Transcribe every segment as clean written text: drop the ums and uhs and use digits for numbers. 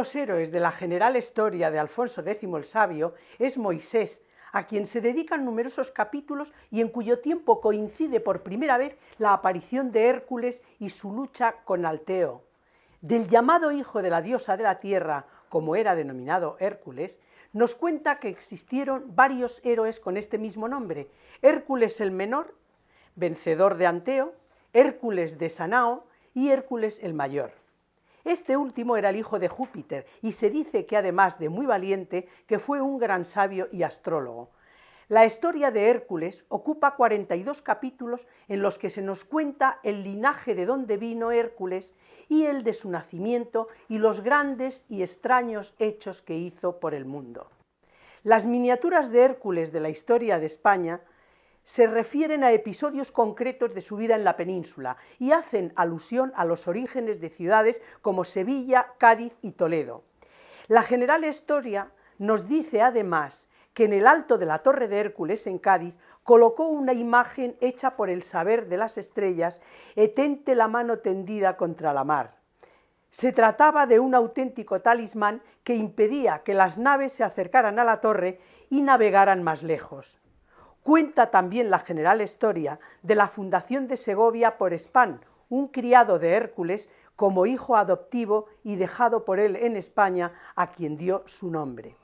los héroes de la general historia de Alfonso X el Sabio es Moisés, a quien se dedican numerosos capítulos y en cuyo tiempo coincide por primera vez la aparición de Hércules y su lucha con Alteo. Del llamado hijo de la diosa de la tierra, como era denominado Hércules, nos cuenta que existieron varios héroes con este mismo nombre: Hércules el menor, vencedor de Anteo, Hércules de Sanao y Hércules el mayor. Este último era el hijo de Júpiter y se dice que, además de muy valiente, que fue un gran sabio y astrólogo. La historia de Hércules ocupa 42 capítulos en los que se nos cuenta el linaje de donde vino Hércules y el de su nacimiento y los grandes y extraños hechos que hizo por el mundo. Las miniaturas de Hércules de la historia de España se refieren a episodios concretos de su vida en la península y hacen alusión a los orígenes de ciudades como Sevilla, Cádiz y Toledo. La general historia nos dice además que en el alto de la Torre de Hércules en Cádiz colocó una imagen hecha por el saber de las estrellas, etente la mano tendida contra la mar. Se trataba de un auténtico talismán que impedía que las naves se acercaran a la torre y navegaran más lejos. Cuenta también la general historia de la fundación de Segovia por Spán, un criado de Hércules, como hijo adoptivo y dejado por él en España, a quien dio su nombre.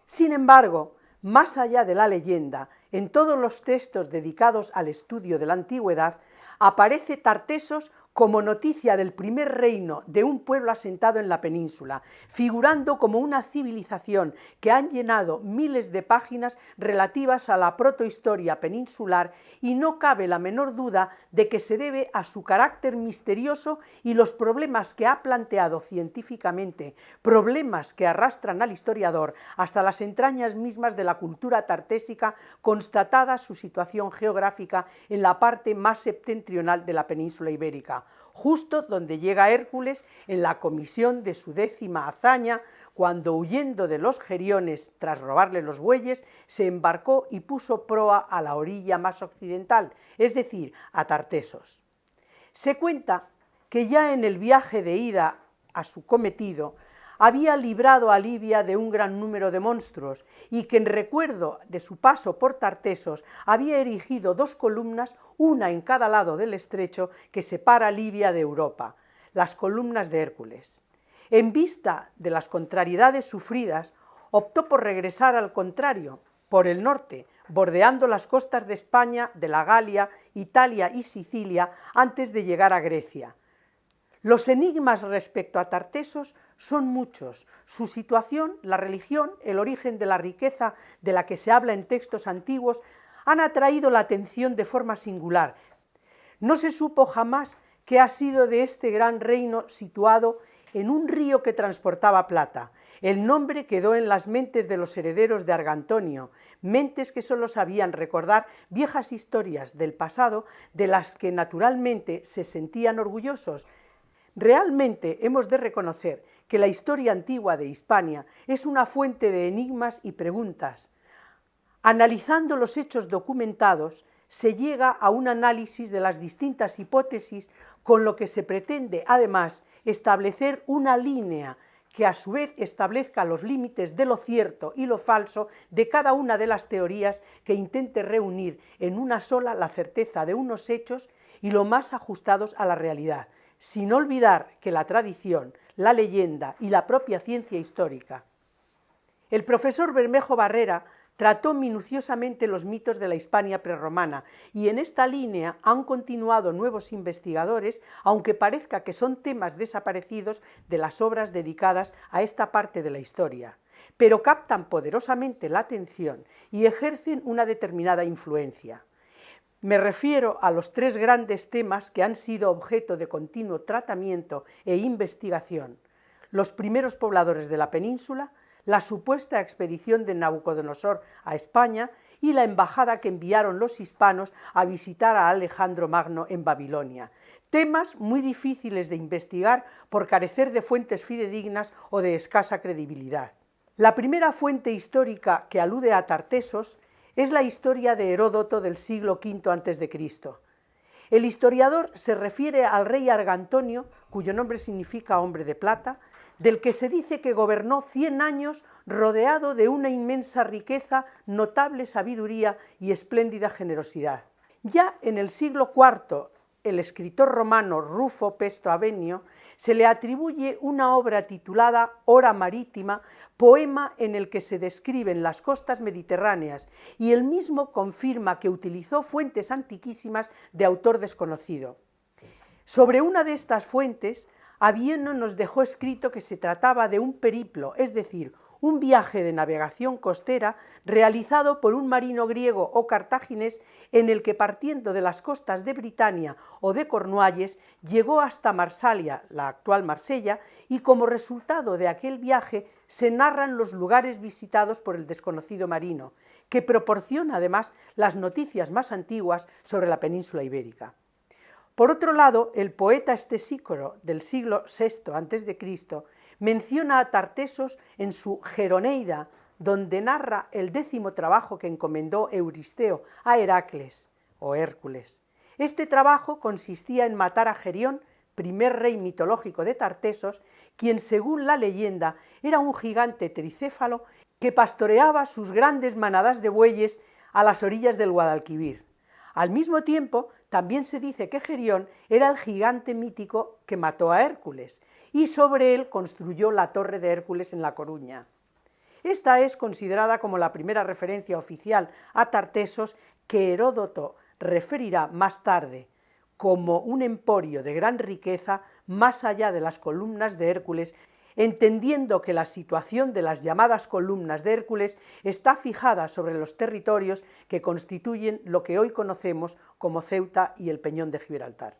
Sin embargo, más allá de la leyenda, en todos los textos dedicados al estudio de la antigüedad, aparece Tartesos como noticia del primer reino de un pueblo asentado en la península, figurando como una civilización que han llenado miles de páginas relativas a la protohistoria peninsular, y no cabe la menor duda de que se debe a su carácter misterioso y los problemas que ha planteado científicamente, problemas que arrastran al historiador hasta las entrañas mismas de la cultura tartésica, constatada su situación geográfica en la parte más septentrional de la península ibérica, justo donde llega Hércules en la comisión de su 10ª hazaña, cuando, huyendo de los geriones tras robarle los bueyes, se embarcó y puso proa a la orilla más occidental, es decir, a Tartesos. Se cuenta que ya en el viaje de ida a su cometido había librado a Libia de un gran número de monstruos y que, en recuerdo de su paso por Tartesos, había erigido 2 columnas, una en cada lado del estrecho que separa Libia de Europa, las columnas de Hércules. En vista de las contrariedades sufridas, optó por regresar al contrario, por el norte, bordeando las costas de España, de la Galia, Italia y Sicilia, antes de llegar a Grecia. Los enigmas respecto a Tartesos son muchos: su situación, la religión, el origen de la riqueza de la que se habla en textos antiguos han atraído la atención de forma singular. No se supo jamás qué ha sido de este gran reino situado en un río que transportaba plata. El nombre quedó en las mentes de los herederos de Argantonio, mentes que solo sabían recordar viejas historias del pasado de las que naturalmente se sentían orgullosos. Realmente hemos de reconocer que la historia antigua de Hispania es una fuente de enigmas y preguntas. Analizando los hechos documentados, se llega a un análisis de las distintas hipótesis, con lo que se pretende, además, establecer una línea que a su vez establezca los límites de lo cierto y lo falso de cada una de las teorías, que intente reunir en una sola la certeza de unos hechos y lo más ajustados a la realidad, sin olvidar que la tradición, la leyenda y la propia ciencia histórica. El profesor Bermejo Barrera trató minuciosamente los mitos de la Hispania prerromana, y en esta línea han continuado nuevos investigadores, aunque parezca que son temas desaparecidos de las obras dedicadas a esta parte de la historia, pero captan poderosamente la atención y ejercen una determinada influencia. Me refiero a los 3 grandes temas que han sido objeto de continuo tratamiento e investigación: los primeros pobladores de la península, la supuesta expedición de Nabucodonosor a España y la embajada que enviaron los hispanos a visitar a Alejandro Magno en Babilonia. Temas muy difíciles de investigar por carecer de fuentes fidedignas o de escasa credibilidad. La primera fuente histórica que alude a Tartesos es la historia de Heródoto del siglo V a.C. El historiador se refiere al rey Argantonio, cuyo nombre significa hombre de plata, del que se dice que gobernó 100 años rodeado de una inmensa riqueza, notable sabiduría y espléndida generosidad. Ya en el siglo IV, el escritor romano Rufo Pesto Avenio se le atribuye una obra titulada Hora Marítima, poema en el que se describen las costas mediterráneas, y él mismo confirma que utilizó fuentes antiquísimas de autor desconocido. Sobre una de estas fuentes, Avienno nos dejó escrito que se trataba de un periplo, es decir, un viaje de navegación costera realizado por un marino griego o cartaginés en el que, partiendo de las costas de Britania o de Cornualles, llegó hasta Marsalia, la actual Marsella, y como resultado de aquel viaje se narran los lugares visitados por el desconocido marino, que proporciona además las noticias más antiguas sobre la península ibérica. Por otro lado, el poeta Estesícoro del siglo VI a.C. menciona a Tartesos en su Geroneida, donde narra el 10º trabajo que encomendó Euristeo a Heracles o Hércules. Este trabajo consistía en matar a Gerión, primer rey mitológico de Tartesos, quien según la leyenda era un gigante tricéfalo que pastoreaba sus grandes manadas de bueyes a las orillas del Guadalquivir. Al mismo tiempo, también se dice que Gerión era el gigante mítico que mató a Hércules y sobre él construyó la Torre de Hércules en La Coruña. Esta es considerada como la primera referencia oficial a Tartesos, que Heródoto referirá más tarde como un emporio de gran riqueza más allá de las columnas de Hércules, entendiendo que la situación de las llamadas columnas de Hércules está fijada sobre los territorios que constituyen lo que hoy conocemos como Ceuta y el Peñón de Gibraltar.